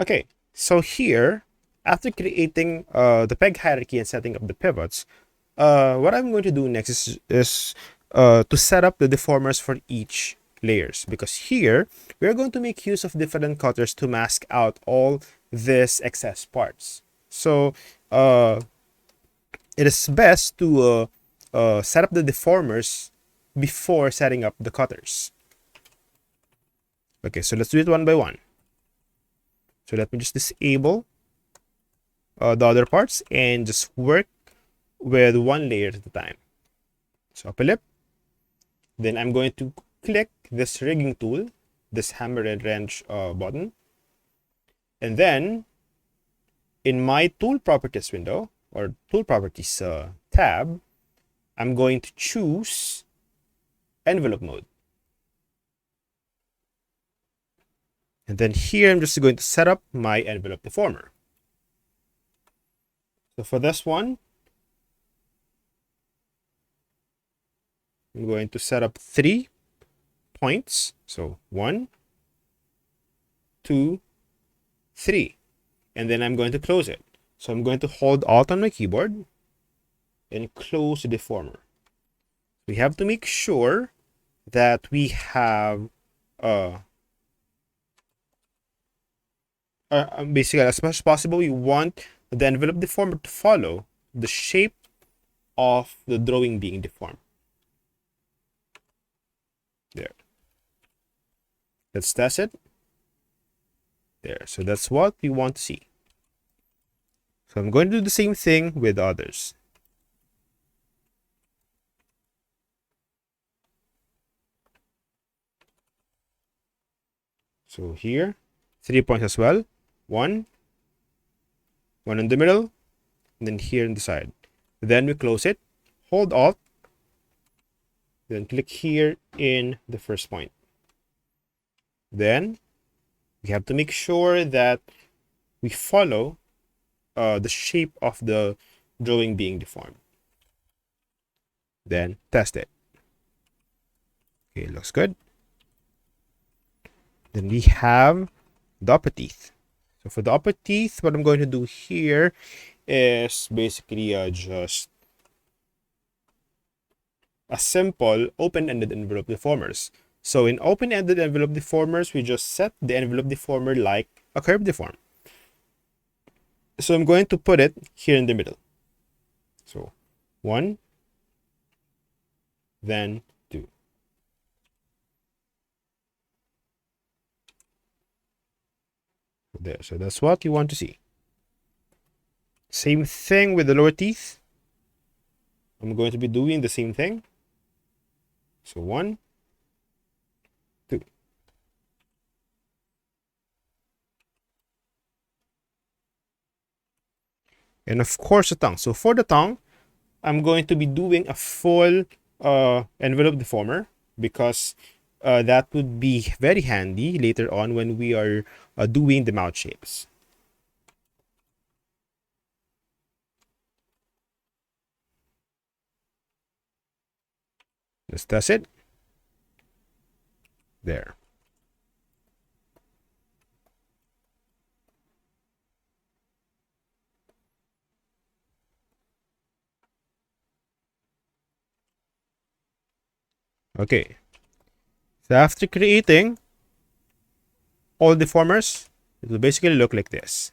Okay, so here, after creating the peg hierarchy and setting up the pivots, what I'm going to do next is to set up the deformers for each layers, because here we're going to make use of different cutters to mask out all this excess parts. So it is best to set up the deformers before setting up the cutters. Okay, so let's do it one by one. So let me just disable the other parts and just work with one layer at a time. So upper lip. Then I'm going to click this rigging tool, this hammer and wrench button. And then in my tool properties window or tool properties tab, I'm going to choose envelope mode. And then here, I'm just going to set up my envelope deformer. So for this one, I'm going to set up 3 points. So 1, 2, 3. And then I'm going to close it. So I'm going to hold Alt on my keyboard and close the deformer. We have to make sure that we have basically, as much as possible, we want the envelope deformer to follow the shape of the drawing being deformed. There. Let's test it. There. So that's what we want to see. So I'm going to do the same thing with others. So here, 3 points as well. 1 in the middle, and then here on the side. Then we close it, hold Alt, then click here in the first point. Then we have to make sure that we follow the shape of the drawing being deformed. Then test it. Okay, looks good. Then we have the upper teeth. So for the upper teeth, what I'm going to do here is basically just a simple open-ended envelope deformers. So in open-ended envelope deformers, we just set the envelope deformer like a curve deform. So I'm going to put it here in the middle. So 1, then 2. There, so that's what you want to see. Same thing with the lower teeth. I'm going to be doing the same thing. So 1, 2. And of course the tongue. So for the tongue, I'm going to be doing a full envelope deformer, because that would be very handy later on when we are doing the mouth shapes. Let's test it. There. Okay. So after creating all deformers, it will basically look like this.